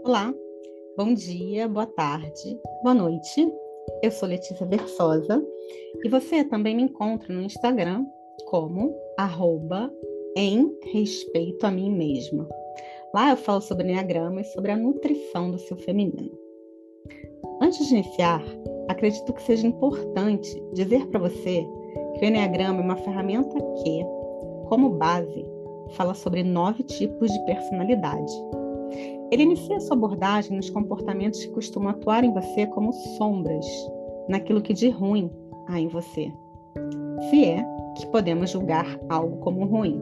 Olá, bom dia, boa tarde, boa noite. Eu sou Letícia Versosa e você também me encontra no Instagram como @em respeito a mim mesma. Lá eu falo sobre enneagrama e sobre a nutrição do seu feminino. Antes de iniciar, acredito que seja importante dizer para você que o enneagrama é uma ferramenta que, como base, fala sobre 9 tipos de personalidade. Ele inicia sua abordagem nos comportamentos que costumam atuar em você como sombras, naquilo que de ruim há em você, se é que podemos julgar algo como ruim.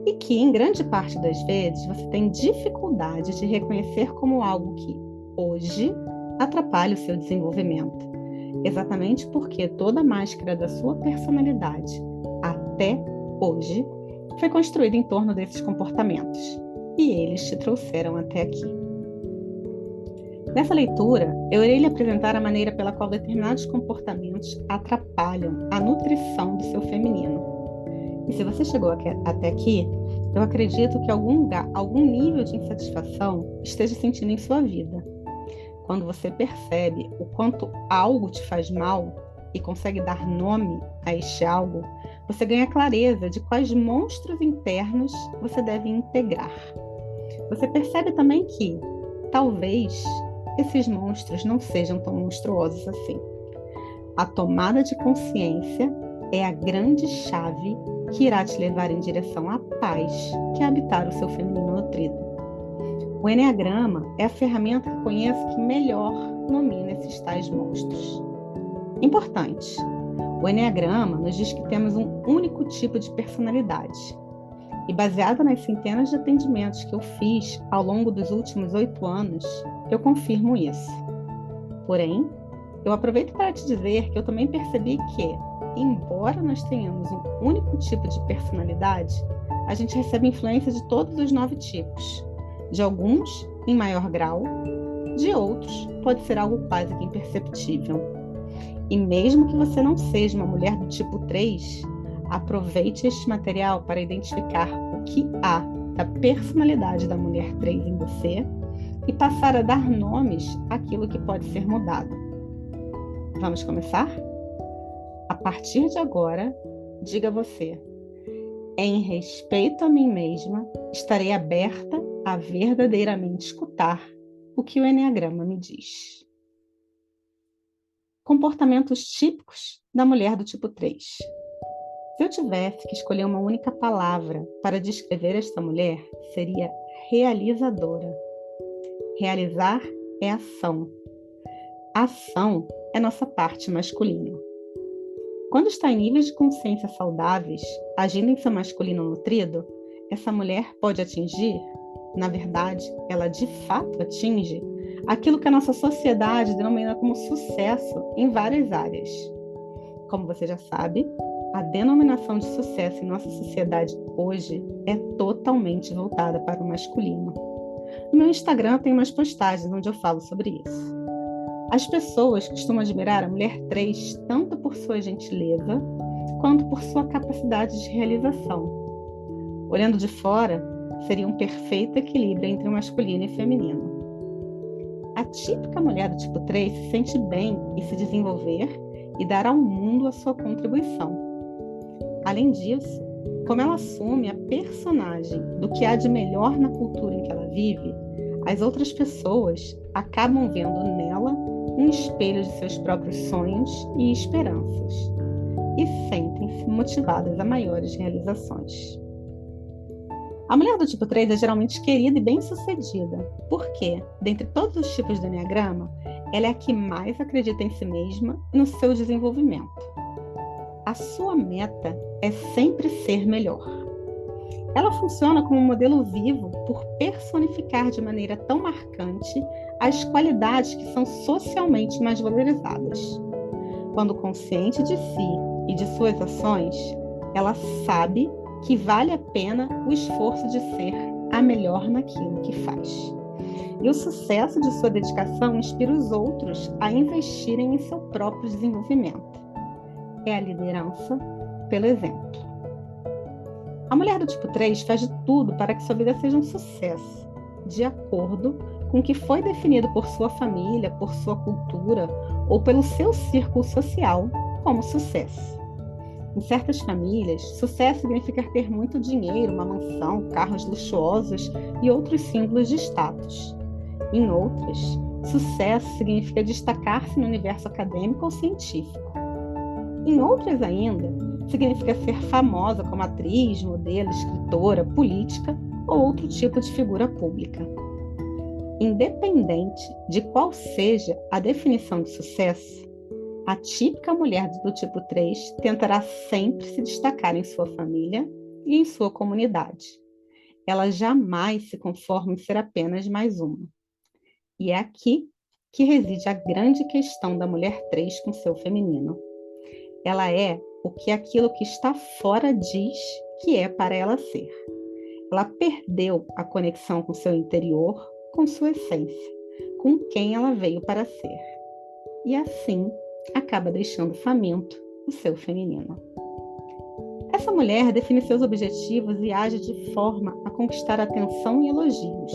E que, em grande parte das vezes, você tem dificuldade de reconhecer como algo que, hoje, atrapalha o seu desenvolvimento. Exatamente porque toda a máscara da sua personalidade, até hoje, foi construída em torno desses comportamentos. E eles te trouxeram até aqui. Nessa leitura, eu irei lhe apresentar a maneira pela qual determinados comportamentos atrapalham a nutrição do seu feminino. E se você chegou até aqui, eu acredito que algum nível de insatisfação esteja sentindo em sua vida. Quando você percebe o quanto algo te faz mal e consegue dar nome a este algo, você ganha clareza de quais monstros internos você deve integrar. Você percebe também que, talvez, esses monstros não sejam tão monstruosos assim. A tomada de consciência é a grande chave que irá te levar em direção à paz que é habitar o seu feminino nutrido. O enneagrama é a ferramenta que conheço que melhor nomina esses tais monstros. Importante, o enneagrama nos diz que temos um único tipo de personalidade. E baseada nas centenas de atendimentos que eu fiz ao longo dos últimos 8 anos, eu confirmo isso. Porém, eu aproveito para te dizer que eu também percebi que, embora nós tenhamos um único tipo de personalidade, a gente recebe influência de todos os 9 tipos. De alguns, em maior grau, de outros, pode ser algo quase que imperceptível. E mesmo que você não seja uma mulher do tipo 3, aproveite este material para identificar o que há da personalidade da mulher 3 em você e passar a dar nomes àquilo que pode ser mudado. Vamos começar? A partir de agora, diga você: em respeito a mim mesma, estarei aberta a verdadeiramente escutar o que o enneagrama me diz. Comportamentos típicos da mulher do tipo 3. Se eu tivesse que escolher uma única palavra para descrever esta mulher, seria realizadora. Realizar é ação. Ação é nossa parte masculina. Quando está em níveis de consciência saudáveis, agindo em seu masculino nutrido, essa mulher pode atingir, na verdade, ela de fato atinge, aquilo que a nossa sociedade denomina como sucesso em várias áreas. Como você já sabe, a denominação de sucesso em nossa sociedade hoje é totalmente voltada para o masculino. No meu Instagram tem umas postagens onde eu falo sobre isso. As pessoas costumam admirar a mulher 3 tanto por sua gentileza quanto por sua capacidade de realização. Olhando de fora, seria um perfeito equilíbrio entre o masculino e o feminino. A típica mulher do tipo 3 se sente bem em se desenvolver e dar ao mundo a sua contribuição. Além disso, como ela assume a personagem do que há de melhor na cultura em que ela vive, as outras pessoas acabam vendo nela um espelho de seus próprios sonhos e esperanças e sentem-se motivadas a maiores realizações. A mulher do tipo 3 é geralmente querida e bem-sucedida, porque, dentre todos os tipos do enneagrama, ela é a que mais acredita em si mesma e no seu desenvolvimento. A sua meta é sempre ser melhor. Ela funciona como um modelo vivo por personificar de maneira tão marcante as qualidades que são socialmente mais valorizadas. Quando consciente de si e de suas ações, ela sabe que vale a pena o esforço de ser a melhor naquilo que faz. E o sucesso de sua dedicação inspira os outros a investirem em seu próprio desenvolvimento. É a liderança pelo exemplo. A mulher do tipo 3 faz de tudo para que sua vida seja um sucesso, de acordo com o que foi definido por sua família, por sua cultura ou pelo seu círculo social como sucesso. Em certas famílias, sucesso significa ter muito dinheiro, uma mansão, carros luxuosos e outros símbolos de status. Em outras, sucesso significa destacar-se no universo acadêmico ou científico. Em outras ainda, significa ser famosa como atriz, modelo, escritora, política ou outro tipo de figura pública. Independente de qual seja a definição de sucesso, a típica mulher do tipo 3 tentará sempre se destacar em sua família e em sua comunidade. Ela jamais se conforma em ser apenas mais uma. E é aqui que reside a grande questão da mulher 3 com seu feminino. Ela é o que aquilo que está fora diz que é para ela ser. Ela perdeu a conexão com seu interior, com sua essência, com quem ela veio para ser. E assim, acaba deixando faminto o seu feminino. Essa mulher define seus objetivos e age de forma a conquistar atenção e elogios.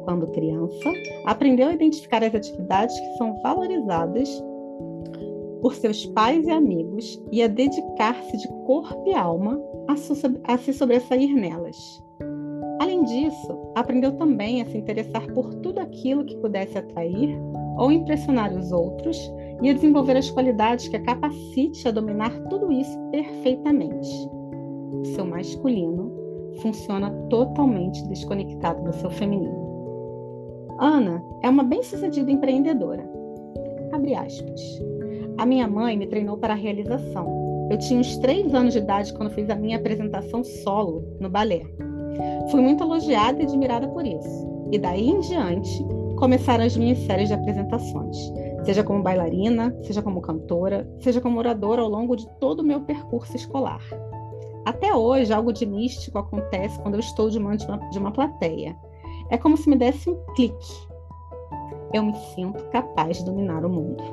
Quando criança, aprendeu a identificar as atividades que são valorizadas por seus pais e amigos e a dedicar-se de corpo e alma a se sobressair nelas. Além disso, aprendeu também a se interessar por tudo aquilo que pudesse atrair ou impressionar os outros e a desenvolver as qualidades que a capacite a dominar tudo isso perfeitamente. O seu masculino funciona totalmente desconectado do seu feminino. Ana é uma bem-sucedida empreendedora. Abre aspas. A minha mãe me treinou para a realização. Eu tinha uns 3 anos de idade quando fiz a minha apresentação solo no balé. Fui muito elogiada e admirada por isso. E daí em diante, começaram as minhas séries de apresentações, seja como bailarina, seja como cantora, seja como oradora ao longo de todo o meu percurso escolar. Até hoje, algo de místico acontece quando eu estou diante de uma plateia. É como se me desse um clique. Eu me sinto capaz de dominar o mundo.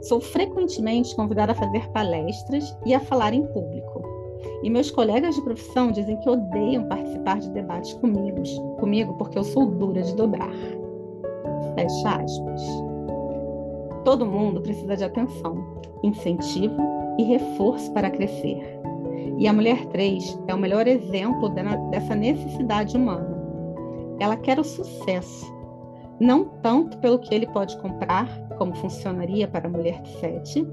Sou frequentemente convidada a fazer palestras e a falar em público. E meus colegas de profissão dizem que odeiam participar de debates comigo porque eu sou dura de dobrar. Fecha aspas. Todo mundo precisa de atenção, incentivo e reforço para crescer. E a mulher 3 é o melhor exemplo dessa necessidade humana. Ela quer o sucesso, não tanto pelo que ele pode comprar, como funcionaria para a mulher 7,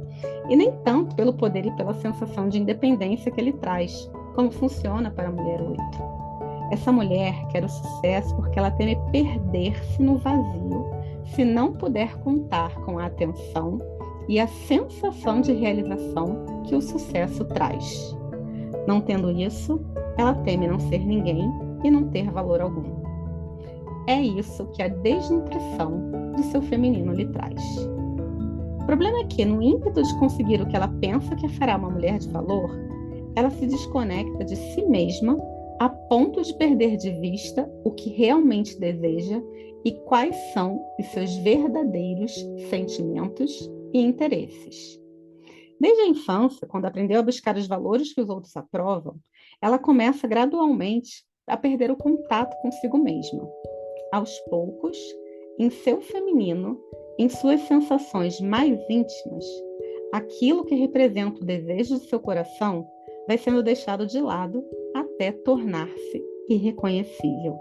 e nem tanto pelo poder e pela sensação de independência que ele traz, como funciona para a mulher 8. Essa mulher quer o sucesso porque ela teme perder-se no vazio se não puder contar com a atenção e a sensação de realização que o sucesso traz. Não tendo isso, ela teme não ser ninguém e não ter valor algum. É isso que a desnutrição do seu feminino lhe traz. O problema é que, no ímpeto de conseguir o que ela pensa que fará uma mulher de valor, ela se desconecta de si mesma a ponto de perder de vista o que realmente deseja e quais são os seus verdadeiros sentimentos e interesses. Desde a infância, quando aprendeu a buscar os valores que os outros aprovam, ela começa gradualmente a perder o contato consigo mesma. Aos poucos, em seu feminino, em suas sensações mais íntimas, aquilo que representa o desejo de seu coração vai sendo deixado de lado até tornar-se irreconhecível.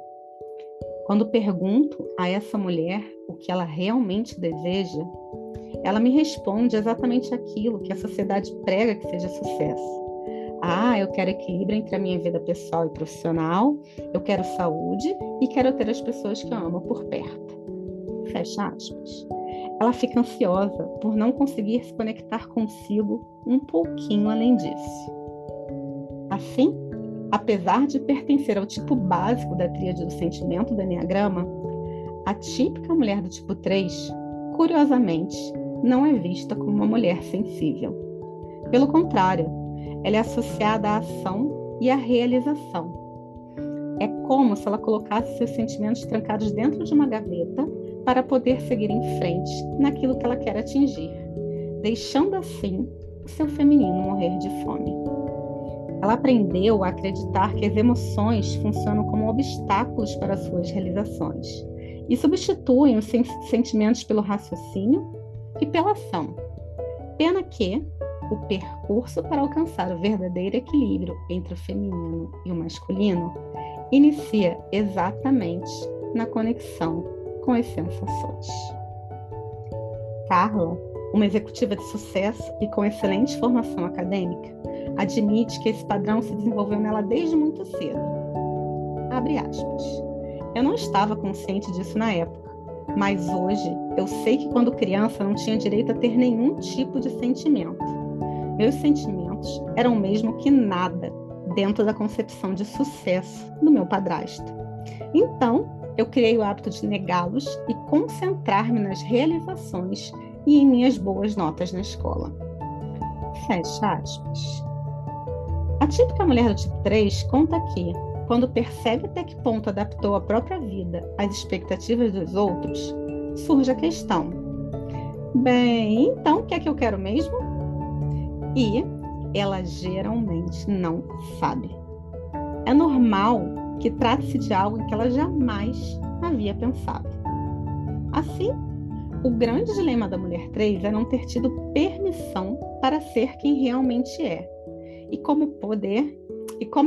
Quando pergunto a essa mulher o que ela realmente deseja, ela me responde exatamente aquilo que a sociedade prega que seja sucesso. Eu quero equilíbrio entre a minha vida pessoal e profissional, eu quero saúde e quero ter as pessoas que eu amo por perto. Fecha aspas. Ela fica ansiosa por não conseguir se conectar consigo um pouquinho além disso. Assim, apesar de pertencer ao tipo básico da tríade do sentimento do Eneagrama, a típica mulher do tipo 3, curiosamente, não é vista como uma mulher sensível. Pelo contrário, ela é associada à ação e à realização. É como se ela colocasse seus sentimentos trancados dentro de uma gaveta para poder seguir em frente naquilo que ela quer atingir, deixando assim o seu feminino morrer de fome. Ela aprendeu a acreditar que as emoções funcionam como obstáculos para suas realizações e substituem os sentimentos pelo raciocínio e pela ação. Pena que o percurso para alcançar o verdadeiro equilíbrio entre o feminino e o masculino inicia exatamente na conexão com as sensações. Carla, uma executiva de sucesso e com excelente formação acadêmica, admite que esse padrão se desenvolveu nela desde muito cedo. Abre aspas. Eu não estava consciente disso na época, mas hoje eu sei que quando criança não tinha direito a ter nenhum tipo de sentimento. Meus sentimentos eram o mesmo que nada dentro da concepção de sucesso do meu padrasto. Então, eu criei o hábito de negá-los e concentrar-me nas realizações e em minhas boas notas na escola. Fecha aspas. A típica mulher do tipo 3 conta que, quando percebe até que ponto adaptou a própria vida às expectativas dos outros, surge a questão: bem, então o que é que eu quero mesmo? E ela geralmente não sabe. É normal que trate-se de algo em que ela jamais havia pensado. Assim, o grande dilema da mulher 3 é não ter tido permissão para ser quem realmente é, e como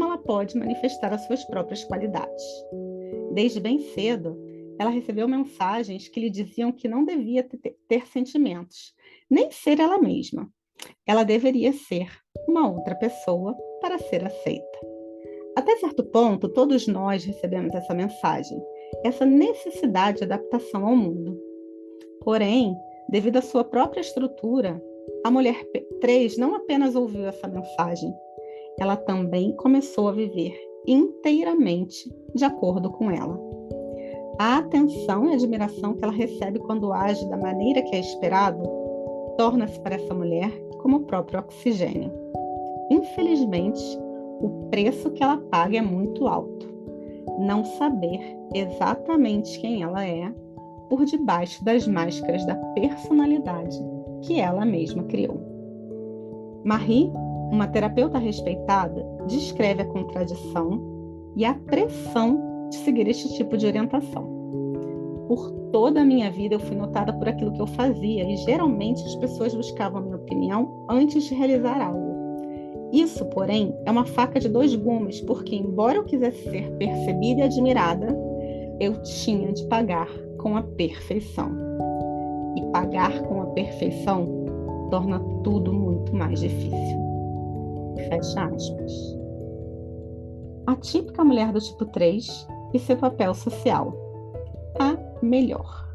ela pode manifestar as suas próprias qualidades. Desde bem cedo, ela recebeu mensagens que lhe diziam que não devia ter sentimentos, nem ser ela mesma. Ela deveria ser uma outra pessoa para ser aceita. Até certo ponto, todos nós recebemos essa mensagem, essa necessidade de adaptação ao mundo. Porém, devido à sua própria estrutura, a mulher 3 não apenas ouviu essa mensagem, ela também começou a viver inteiramente de acordo com ela. A atenção e admiração que ela recebe quando age da maneira que é esperado torna-se para essa mulher como o próprio oxigênio. Infelizmente, o preço que ela paga é muito alto. Não saber exatamente quem ela é por debaixo das máscaras da personalidade que ela mesma criou. Marie, uma terapeuta respeitada, descreve a contradição e a pressão de seguir este tipo de orientação. Por toda a minha vida eu fui notada por aquilo que eu fazia e geralmente as pessoas buscavam a minha opinião antes de realizar algo. Isso, porém, é uma faca de dois gumes, porque embora eu quisesse ser percebida e admirada, eu tinha de pagar com a perfeição. E pagar com a perfeição torna tudo muito mais difícil. Fecha aspas. A típica mulher do tipo 3 e seu papel social. A melhor.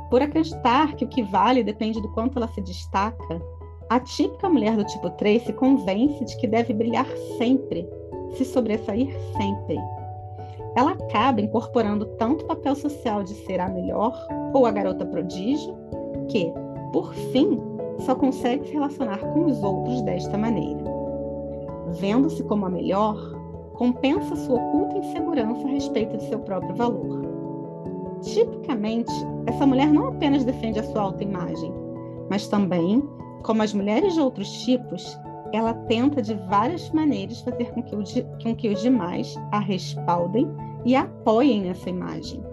Por acreditar que o que vale depende do quanto ela se destaca, a típica mulher do tipo 3 se convence de que deve brilhar sempre, se sobressair sempre. Ela acaba incorporando tanto o papel social de ser a melhor ou a garota prodígio, que, por fim, só consegue se relacionar com os outros desta maneira. Vendo-se como a melhor, compensa sua oculta insegurança a respeito de seu próprio valor. Tipicamente, essa mulher não apenas defende a sua autoimagem, mas também, como as mulheres de outros tipos, ela tenta de várias maneiras fazer com que os demais a respaldem e a apoiem nessa imagem.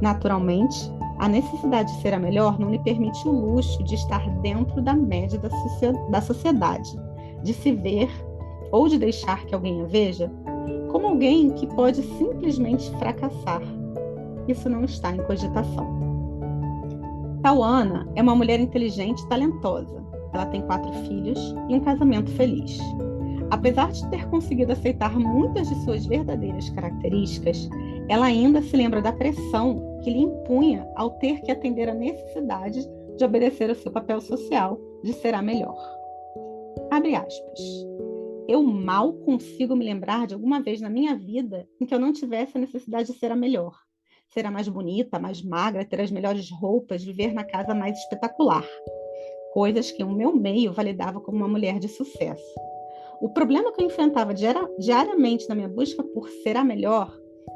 Naturalmente, a necessidade de ser a melhor não lhe permite o luxo de estar dentro da média da sociedade, de se ver ou de deixar que alguém a veja como alguém que pode simplesmente fracassar. Isso não está em cogitação. Tauana é uma mulher inteligente e talentosa. Ela tem 4 filhos e um casamento feliz. Apesar de ter conseguido aceitar muitas de suas verdadeiras características, ela ainda se lembra da pressão que lhe impunha ao ter que atender à necessidade de obedecer ao seu papel social, de ser a melhor. Abre aspas. Eu mal consigo me lembrar de alguma vez na minha vida em que eu não tivesse a necessidade de ser a melhor. Ser a mais bonita, a mais magra, ter as melhores roupas, viver na casa mais espetacular. Coisas que o meu meio validava como uma mulher de sucesso. O problema que eu enfrentava diariamente na minha busca por ser a melhor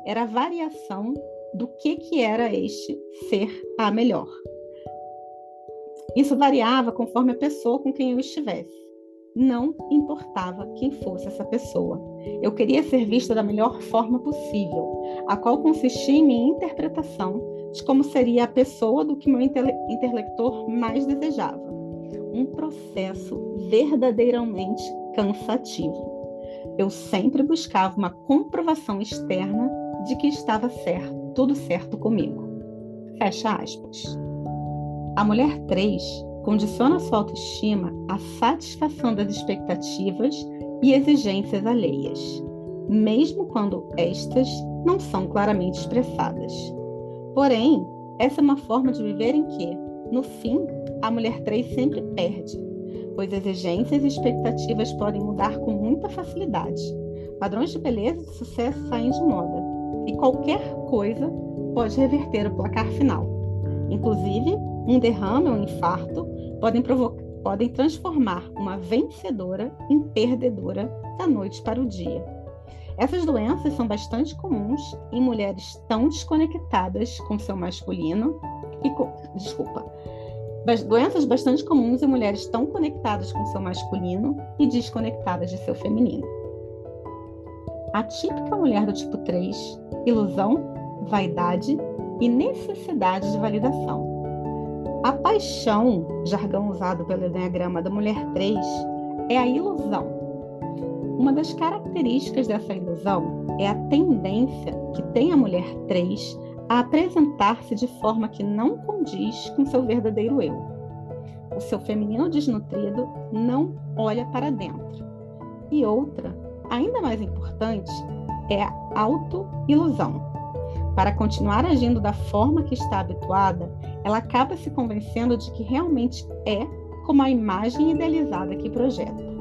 era a variação do que era este ser a melhor. Isso variava conforme a pessoa com quem eu estivesse. Não importava quem fosse essa pessoa. Eu queria ser vista da melhor forma possível, a qual consistia em minha interpretação de como seria a pessoa do que meu interlocutor mais desejava. Um processo verdadeiramente cansativo. Eu sempre buscava uma comprovação externa de que estava certo, tudo certo comigo. Fecha aspas. A mulher 3 condiciona sua autoestima à satisfação das expectativas e exigências alheias, mesmo quando estas não são claramente expressadas. Porém, essa é uma forma de viver em que, no fim, a mulher 3 sempre perde, pois exigências e expectativas podem mudar com muita facilidade. Padrões de beleza e de sucesso saem de moda, e qualquer coisa pode reverter o placar final. Inclusive, um derrame ou um infarto podem transformar uma vencedora em perdedora da noite para o dia. Essas doenças são bastante comuns em mulheres tão desconectadas com seu masculino doenças bastante comuns em mulheres tão conectadas com seu masculino e desconectadas de seu feminino. A típica mulher do tipo 3, ilusão, vaidade e necessidade de validação. A paixão, jargão usado pelo Enneagrama da mulher 3, é a ilusão. Uma das características dessa ilusão é a tendência que tem a mulher 3 a apresentar-se de forma que não condiz com seu verdadeiro eu. O seu feminino desnutrido não olha para dentro. E outra, ainda mais importante, é a autoilusão. Para continuar agindo da forma que está habituada, ela acaba se convencendo de que realmente é como a imagem idealizada que projeta.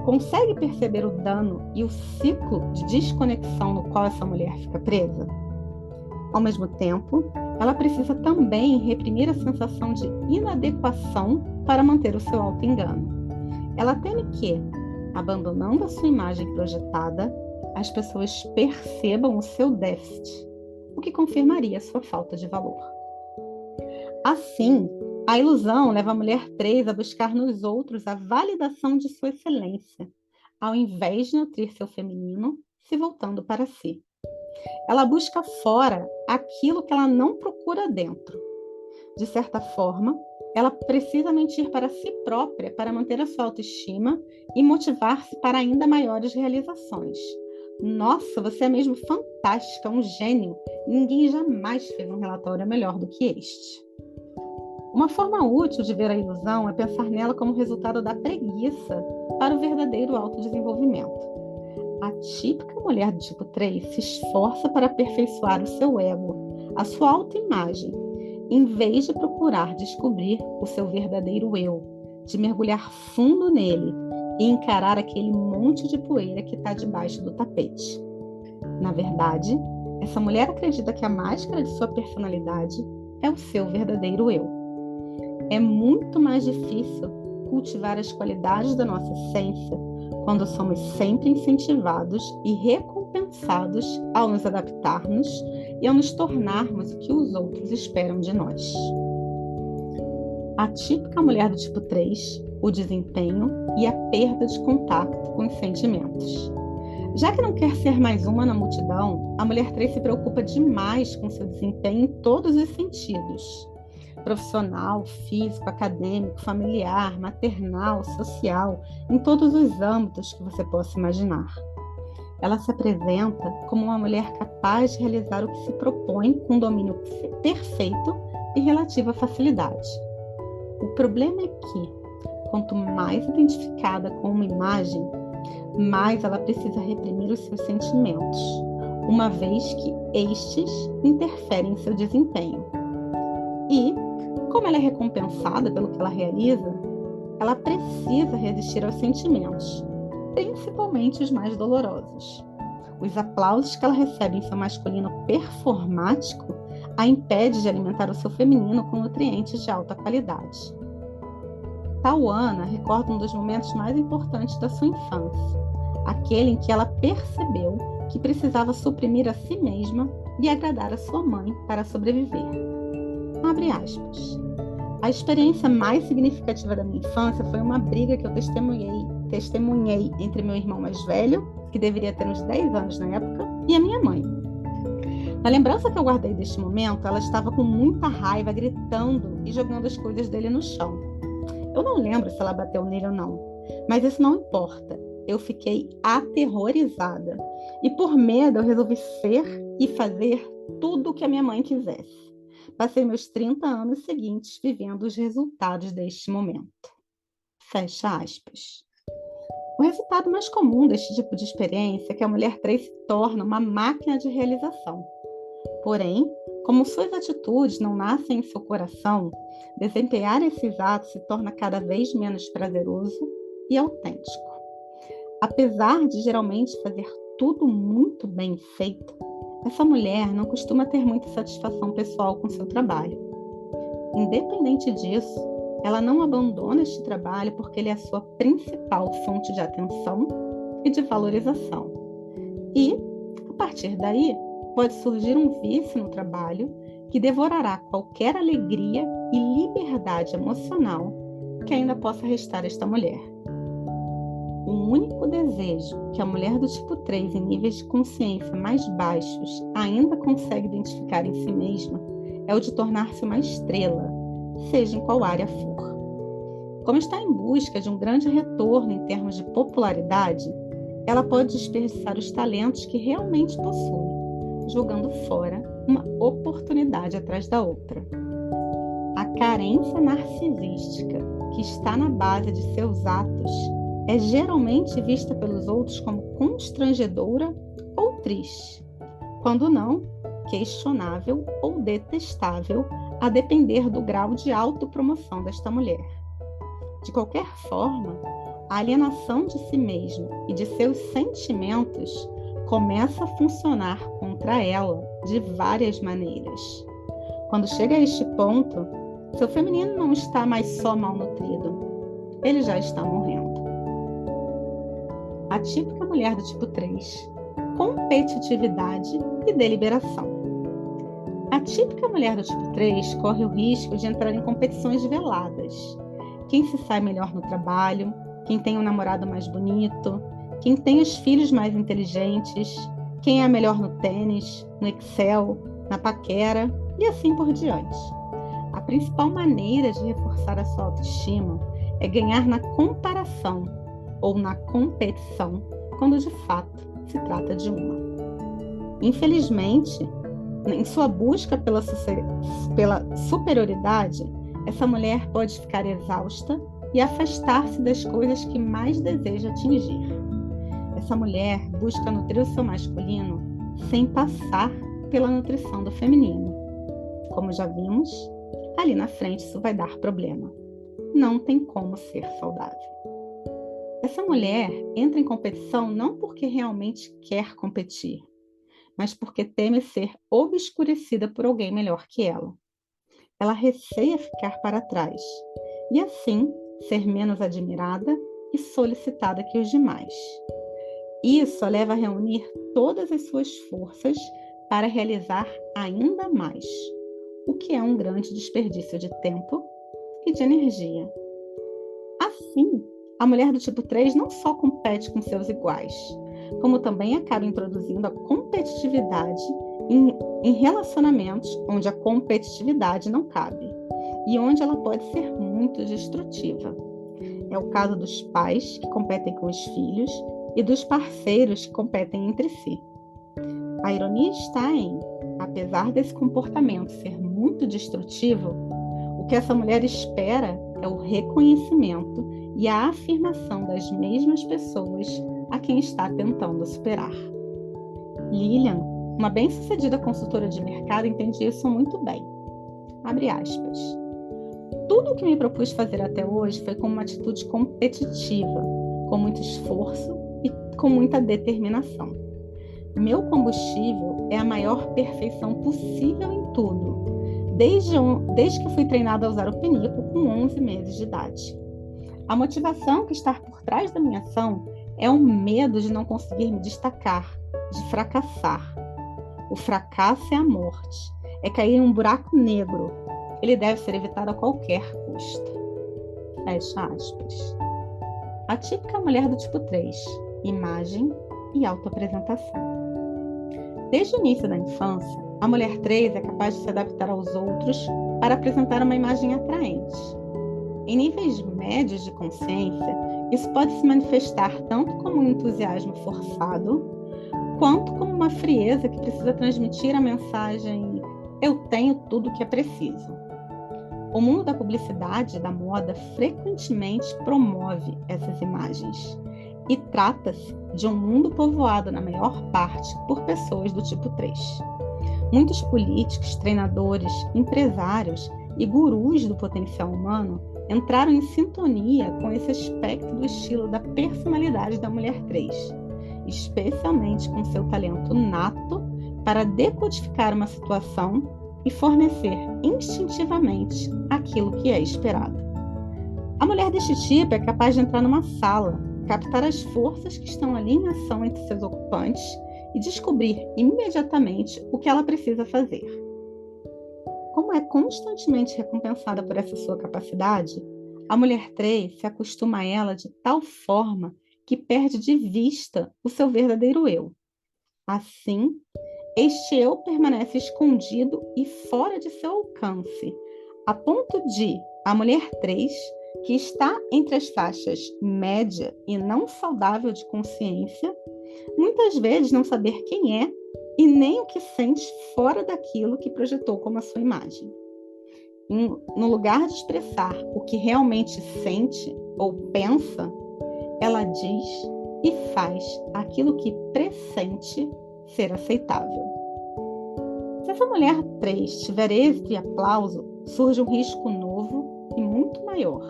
Consegue perceber o dano e o ciclo de desconexão no qual essa mulher fica presa? Ao mesmo tempo, ela precisa também reprimir a sensação de inadequação para manter o seu auto-engano. Ela teme que, abandonando a sua imagem projetada, as pessoas percebam o seu déficit, o que confirmaria sua falta de valor. Assim, a ilusão leva a mulher 3 a buscar nos outros a validação de sua excelência, ao invés de nutrir seu feminino, se voltando para si. Ela busca fora aquilo que ela não procura dentro. De certa forma, ela precisa mentir para si própria para manter a sua autoestima e motivar-se para ainda maiores realizações. Nossa, você é mesmo fantástica, um gênio. Ninguém jamais fez um relatório melhor do que este. Uma forma útil de ver a ilusão é pensar nela como resultado da preguiça para o verdadeiro autodesenvolvimento. A típica mulher do tipo 3 se esforça para aperfeiçoar o seu ego, a sua autoimagem, em vez de procurar descobrir o seu verdadeiro eu, de mergulhar fundo nele e encarar aquele monte de poeira que está debaixo do tapete. Na verdade, essa mulher acredita que a máscara de sua personalidade é o seu verdadeiro eu. É muito mais difícil cultivar as qualidades da nossa essência quando somos sempre incentivados e recompensados ao nos adaptarmos e ao nos tornarmos o que os outros esperam de nós. A típica mulher do tipo 3, o desempenho e a perda de contato com os sentimentos. Já que não quer ser mais uma na multidão, a mulher 3 se preocupa demais com seu desempenho em todos os sentidos. Profissional, físico, acadêmico, familiar, maternal, social, em todos os âmbitos que você possa imaginar. Ela se apresenta como uma mulher capaz de realizar o que se propõe com domínio perfeito e relativa facilidade. O problema é que, quanto mais identificada com uma imagem, mais ela precisa reprimir os seus sentimentos, uma vez que estes interferem em seu desempenho. E, como ela é recompensada pelo que ela realiza, ela precisa resistir aos sentimentos, principalmente os mais dolorosos. Os aplausos que ela recebe em seu masculino performático a impede de alimentar o seu feminino com nutrientes de alta qualidade. Tawana recorda um dos momentos mais importantes da sua infância, aquele em que ela percebeu que precisava suprimir a si mesma e agradar a sua mãe para sobreviver. Abre aspas. A experiência mais significativa da minha infância foi uma briga que eu testemunhei entre meu irmão mais velho, que deveria ter uns 10 anos na época, e a minha mãe. Na lembrança que eu guardei deste momento, ela estava com muita raiva, gritando e jogando as coisas dele no chão. Eu não lembro se ela bateu nele ou não, mas isso não importa. Eu fiquei aterrorizada e, por medo, eu resolvi ser e fazer tudo o que a minha mãe quisesse. Passei meus 30 anos seguintes vivendo os resultados deste momento. Fecha aspas. O resultado mais comum deste tipo de experiência é que a mulher 3 se torna uma máquina de realização. Porém, como suas atitudes não nascem em seu coração, desempenhar esses atos se torna cada vez menos prazeroso e autêntico. Apesar de geralmente fazer tudo muito bem feito, essa mulher não costuma ter muita satisfação pessoal com seu trabalho. Independente disso, ela não abandona este trabalho porque ele é a sua principal fonte de atenção e de valorização. E, a partir daí, pode surgir um vício no trabalho que devorará qualquer alegria e liberdade emocional que ainda possa restar a esta mulher. O único desejo que a mulher do tipo 3 em níveis de consciência mais baixos ainda consegue identificar em si mesma é o de tornar-se uma estrela, seja em qual área for. Como está em busca de um grande retorno em termos de popularidade, ela pode desperdiçar os talentos que realmente possui, jogando fora uma oportunidade atrás da outra. A carência narcisística que está na base de seus atos é geralmente vista pelos outros como constrangedora ou triste, quando não, questionável ou detestável, a depender do grau de autopromoção desta mulher. De qualquer forma, a alienação de si mesma e de seus sentimentos começa a funcionar contra ela de várias maneiras. Quando chega a este ponto, seu feminino não está mais só malnutrido, ele já está morrendo. A típica mulher do tipo 3, competitividade e deliberação. A típica mulher do tipo 3 corre o risco de entrar em competições veladas. Quem se sai melhor no trabalho, quem tem um namorado mais bonito, quem tem os filhos mais inteligentes, quem é melhor no tênis, no Excel, na paquera e assim por diante. A principal maneira de reforçar a sua autoestima é ganhar na comparação ou na competição, quando de fato se trata de uma. Infelizmente, em sua busca pela superioridade, essa mulher pode ficar exausta e afastar-se das coisas que mais deseja atingir. Essa mulher busca nutrir o seu masculino sem passar pela nutrição do feminino. Como já vimos, ali na frente isso vai dar problema. Não tem como ser saudável. Essa mulher entra em competição não porque realmente quer competir, mas porque teme ser obscurecida por alguém melhor que ela. Ela receia ficar para trás e, assim, ser menos admirada e solicitada que os demais. Isso a leva a reunir todas as suas forças para realizar ainda mais, o que é um grande desperdício de tempo e de energia. Assim, a mulher do tipo 3 não só compete com seus iguais, como também acaba introduzindo a competitividade em relacionamentos onde a competitividade não cabe e onde ela pode ser muito destrutiva. É o caso dos pais que competem com os filhos e dos parceiros que competem entre si. A ironia está em, apesar desse comportamento ser muito destrutivo, o que essa mulher espera é o reconhecimento e a afirmação das mesmas pessoas a quem está tentando superar. Lilian, uma bem-sucedida consultora de mercado, entende isso muito bem. Abre aspas. Tudo o que me propus fazer até hoje foi com uma atitude competitiva, com muito esforço e com muita determinação. Meu combustível é a maior perfeição possível em tudo, desde que fui treinada a usar o pinico com 11 meses de idade. A motivação que está por trás da minha ação é o medo de não conseguir me destacar, de fracassar. O fracasso é a morte, é cair em um buraco negro. Ele deve ser evitado a qualquer custo. Fecha aspas. A típica mulher do tipo 3, imagem e autoapresentação. Desde o início da infância, a mulher 3 é capaz de se adaptar aos outros para apresentar uma imagem atraente. Em níveis médios de consciência, isso pode se manifestar tanto como um entusiasmo forçado, quanto como uma frieza que precisa transmitir a mensagem "eu tenho tudo o que é preciso". O mundo da publicidade e da moda frequentemente promove essas imagens, e trata-se de um mundo povoado, na maior parte, por pessoas do tipo 3. Muitos políticos, treinadores, empresários e gurus do potencial humano entraram em sintonia com esse aspecto do estilo da personalidade da mulher 3, especialmente com seu talento nato para decodificar uma situação e fornecer instintivamente aquilo que é esperado. A mulher deste tipo é capaz de entrar numa sala, captar as forças que estão ali em ação entre seus ocupantes e descobrir imediatamente o que ela precisa fazer. Como é constantemente recompensada por essa sua capacidade, a mulher 3 se acostuma a ela de tal forma que perde de vista o seu verdadeiro eu. Assim, este eu permanece escondido e fora de seu alcance, a ponto de a mulher 3, que está entre as faixas média e não saudável de consciência, muitas vezes não saber quem é e nem o que sente fora daquilo que projetou como a sua imagem. No lugar de expressar o que realmente sente ou pensa, ela diz e faz aquilo que pressente ser aceitável. Se essa mulher 3 tiver êxito e aplauso, surge um risco novo e muito maior.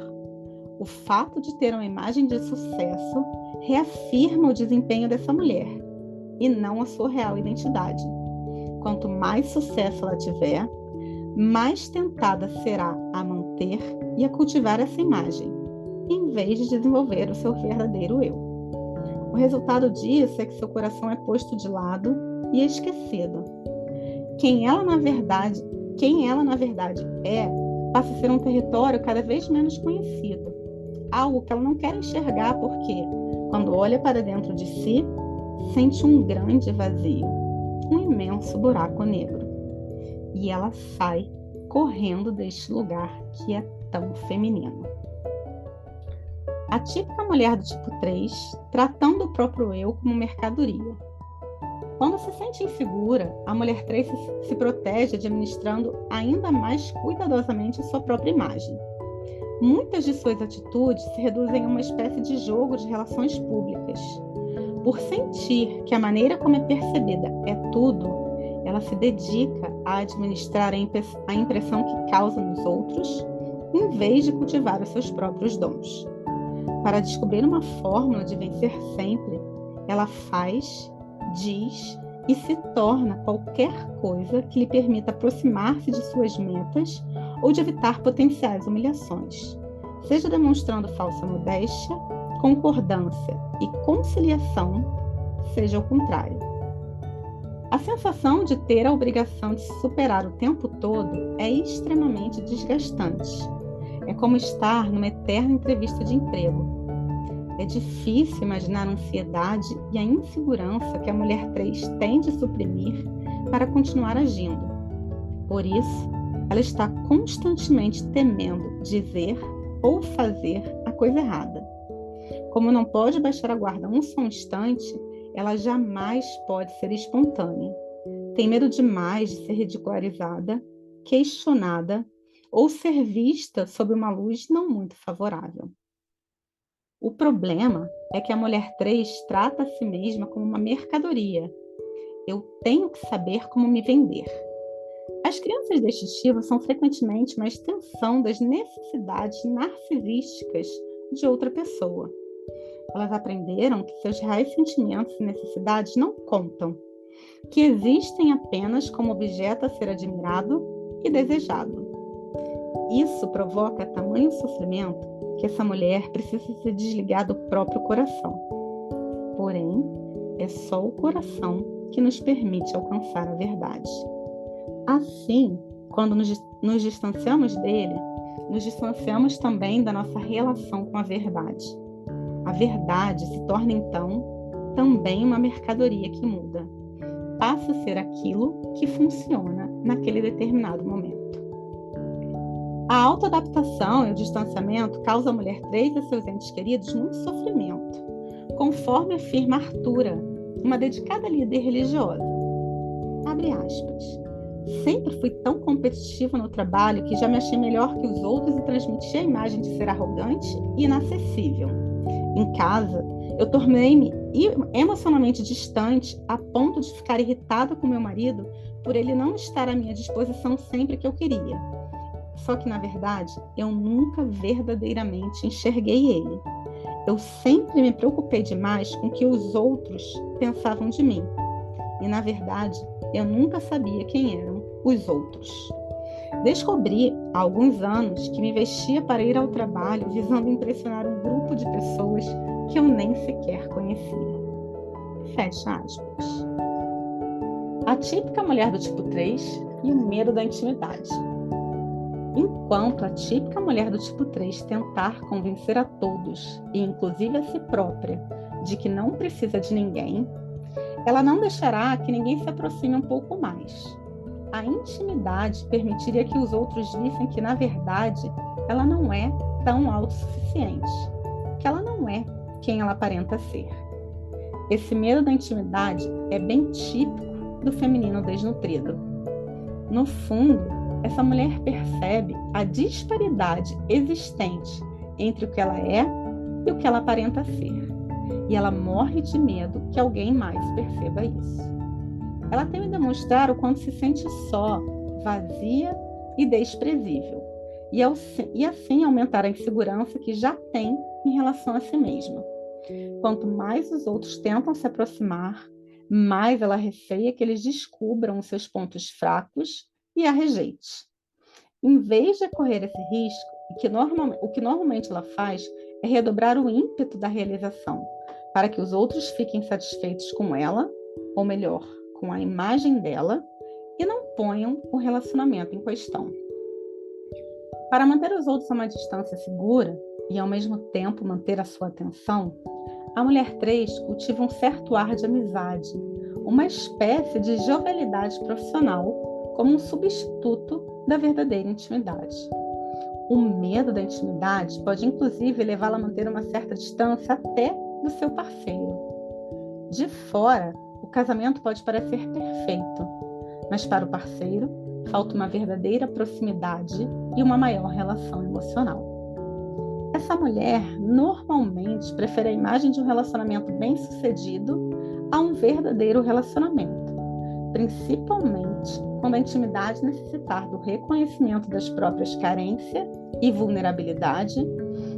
O fato de ter uma imagem de sucesso reafirma o desempenho dessa mulher e não a sua real identidade. Quanto mais sucesso ela tiver, mais tentada será a manter e a cultivar essa imagem, em vez de desenvolver o seu verdadeiro eu. O resultado disso é que seu coração é posto de lado e esquecido. Quem ela na verdade é, passa a ser um território cada vez menos conhecido, algo que ela não quer enxergar porque, quando olha para dentro de si, sente um grande vazio, um imenso buraco negro. E ela sai correndo deste lugar que é tão feminino. A típica mulher do tipo 3, tratando o próprio eu como mercadoria. Quando se sente insegura, a mulher 3 se protege administrando ainda mais cuidadosamente a sua própria imagem. Muitas de suas atitudes se reduzem a uma espécie de jogo de relações públicas. Por sentir que a maneira como é percebida é tudo, ela se dedica a administrar a impressão que causa nos outros, em vez de cultivar os seus próprios dons. Para descobrir uma fórmula de vencer sempre, ela faz, diz e se torna qualquer coisa que lhe permita aproximar-se de suas metas ou de evitar potenciais humilhações, seja demonstrando falsa modéstia, concordância e conciliação, seja o contrário. A sensação de ter a obrigação de se superar o tempo todo é extremamente desgastante. É como estar numa eterna entrevista de emprego. É difícil imaginar a ansiedade e a insegurança que a mulher 3 tem de suprimir para continuar agindo. Por isso, ela está constantemente temendo dizer ou fazer a coisa errada. Como não pode baixar a guarda um só instante, ela jamais pode ser espontânea. Tem medo demais de ser ridicularizada, questionada ou ser vista sob uma luz não muito favorável. O problema é que a mulher 3 trata a si mesma como uma mercadoria. Eu tenho que saber como me vender. As crianças deste tipo são frequentemente uma extensão das necessidades narcisísticas de outra pessoa. Elas aprenderam que seus reais sentimentos e necessidades não contam, que existem apenas como objeto a ser admirado e desejado. Isso provoca tamanho sofrimento que essa mulher precisa se desligar do próprio coração. Porém, é só o coração que nos permite alcançar a verdade. Assim, quando nos distanciamos dele, nos distanciamos também da nossa relação com a verdade. A verdade se torna, então, também uma mercadoria que muda. passa a ser aquilo que funciona naquele determinado momento. A autoadaptação e o distanciamento causam à mulher 3 e a seus entes queridos muito sofrimento, conforme afirma Artura, uma dedicada líder religiosa. Abre aspas. Sempre fui tão competitiva no trabalho que já me achei melhor que os outros e transmiti a imagem de ser arrogante e inacessível. Em casa, eu tornei-me emocionalmente distante a ponto de ficar irritada com meu marido por ele não estar à minha disposição sempre que eu queria. Só que, na verdade, eu nunca verdadeiramente enxerguei ele. Eu sempre me preocupei demais com o que os outros pensavam de mim. E, na verdade, eu nunca sabia quem eram os outros. Descobri há alguns anos que me vestia para ir ao trabalho visando impressionar um grupo de pessoas que eu nem sequer conhecia. Fecha aspas. A típica mulher do tipo 3 e o medo da intimidade. Enquanto a típica mulher do tipo 3 tentar convencer a todos, e inclusive a si própria, de que não precisa de ninguém, ela não deixará que ninguém se aproxime um pouco mais. A intimidade permitiria que os outros vissem que, na verdade, ela não é tão autossuficiente, que ela não é quem ela aparenta ser. Esse medo da intimidade é bem típico do feminino desnutrido. No fundo, essa mulher percebe a disparidade existente entre o que ela é e o que ela aparenta ser. E ela morre de medo que alguém mais perceba isso. Ela teme demonstrar o quanto se sente só, vazia e desprezível. E assim aumentar a insegurança que já tem em relação a si mesma. Quanto mais os outros tentam se aproximar, mais ela receia que eles descubram os seus pontos fracos e a rejeite. Em vez de correr esse risco, o que normalmente ela faz é redobrar o ímpeto da realização, para que os outros fiquem satisfeitos com ela, ou melhor, com a imagem dela, e não ponham o relacionamento em questão. Para manter os outros a uma distância segura e, ao mesmo tempo, manter a sua atenção, a mulher 3 cultiva um certo ar de amizade, uma espécie de jovialidade profissional, como um substituto da verdadeira intimidade. O medo da intimidade pode, inclusive, levá-la a manter uma certa distância até do seu parceiro. De fora, o casamento pode parecer perfeito, mas para o parceiro, falta uma verdadeira proximidade e uma maior relação emocional. Essa mulher normalmente prefere a imagem de um relacionamento bem-sucedido a um verdadeiro relacionamento, principalmente quando a intimidade necessitar do reconhecimento das próprias carências e vulnerabilidade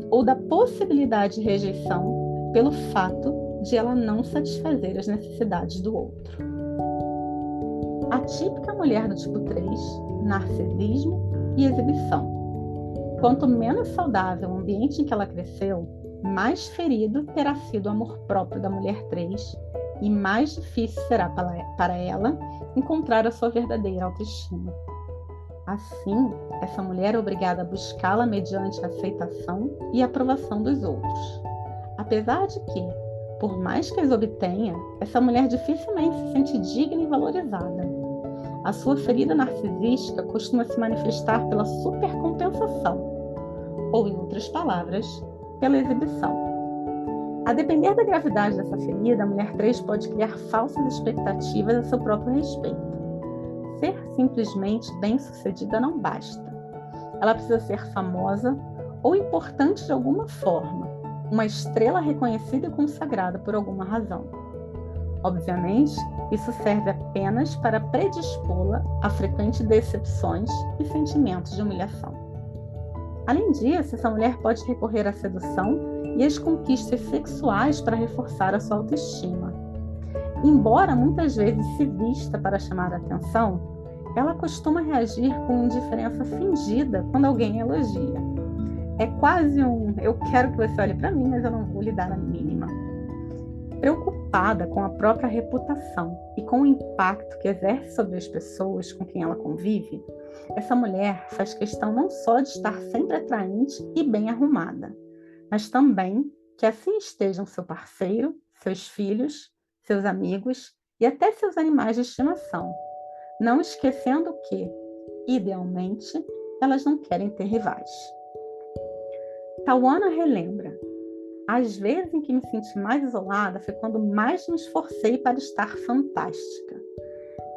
ou da possibilidade de rejeição pelo fato de ela não satisfazer as necessidades do outro. A típica mulher do tipo 3, narcisismo e exibição. Quanto menos saudável o ambiente em que ela cresceu, mais ferido terá sido o amor próprio da mulher 3 e mais difícil será para ela encontrar a sua verdadeira autoestima. Assim, essa mulher é obrigada a buscá-la mediante a aceitação e aprovação dos outros. Apesar de que, por mais que as obtenha, essa mulher dificilmente se sente digna e valorizada. A sua ferida narcisística costuma se manifestar pela supercompensação, ou, em outras palavras, pela exibição. A depender da gravidade dessa ferida, a mulher 3 pode criar falsas expectativas a seu próprio respeito. Ser simplesmente bem-sucedida não basta. Ela precisa ser famosa ou importante de alguma forma, uma estrela reconhecida e consagrada por alguma razão. Obviamente, isso serve apenas para predispô-la a frequentes decepções e sentimentos de humilhação. Além disso, essa mulher pode recorrer à sedução e às conquistas sexuais para reforçar a sua autoestima. Embora muitas vezes se vista para chamar a atenção, ela costuma reagir com indiferença fingida quando alguém a elogia. É quase um "eu quero que você olhe para mim, mas eu não vou lhe dar a mínima". Preocupada com a própria reputação e com o impacto que exerce sobre as pessoas com quem ela convive, essa mulher faz questão não só de estar sempre atraente e bem arrumada, mas também que assim estejam seu parceiro, seus filhos, seus amigos e até seus animais de estimação, não esquecendo que, idealmente, elas não querem ter rivais. Tawana relembra: as vezes em que me senti mais isolada foi quando mais me esforcei para estar fantástica.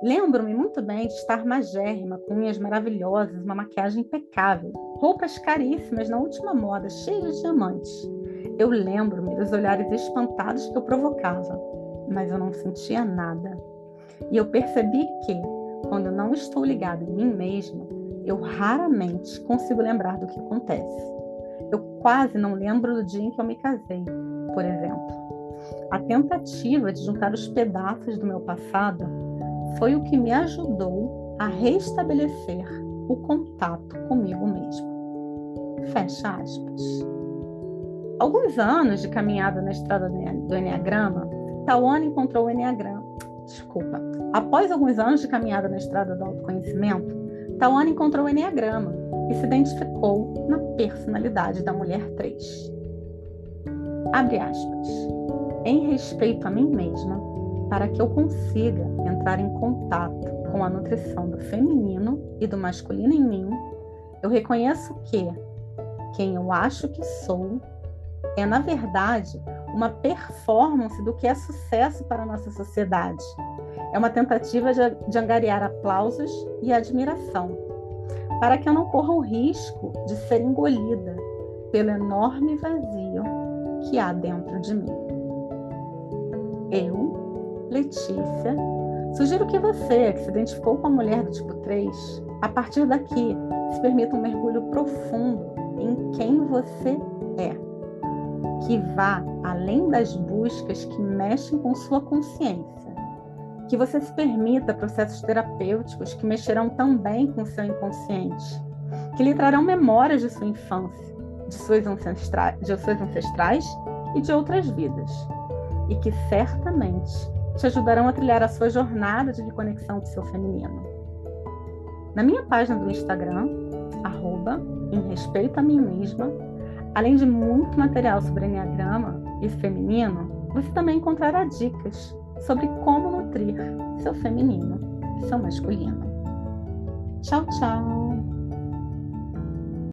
Lembro-me muito bem de estar magérrima, com unhas maravilhosas, uma maquiagem impecável, roupas caríssimas na última moda, cheias de diamantes. Eu lembro-me dos olhares espantados que eu provocava, mas eu não sentia nada. E eu percebi que, quando eu não estou ligada em mim mesma, eu raramente consigo lembrar do que acontece. Eu quase não lembro do dia em que eu me casei, por exemplo. A tentativa de juntar os pedaços do meu passado foi o que me ajudou a restabelecer o contato comigo mesmo. Fecha aspas. Alguns anos de caminhada na estrada do Eneagrama, Tawana encontrou o Eneagrama. Após alguns anos de caminhada na estrada do autoconhecimento, Tawana encontrou o Eneagrama e se identificou na personalidade da mulher 3. Abre aspas. Em respeito a mim mesma, para que eu consiga entrar em contato com a nutrição do feminino e do masculino em mim, eu reconheço que quem eu acho que sou é, na verdade, uma performance do que é sucesso para a nossa sociedade. É uma tentativa de angariar aplausos e admiração, para que eu não corra o risco de ser engolida pelo enorme vazio que há dentro de mim. Eu, Letícia, sugiro que você, que se identificou com a mulher do tipo 3, a partir daqui, se permita um mergulho profundo em quem você é, que vá além das buscas que mexem com sua consciência, que você se permita processos terapêuticos que mexerão também com seu inconsciente, que lhe trarão memórias de sua infância, de seus ancestrais e de outras vidas, e que certamente te ajudarão a trilhar a sua jornada de reconexão com seu feminino. Na minha página do Instagram, @emrespeitoamim-mesma, além de muito material sobre Eneagrama e feminino, você também encontrará dicas sobre como nutrir seu feminino e seu masculino. Tchau, tchau!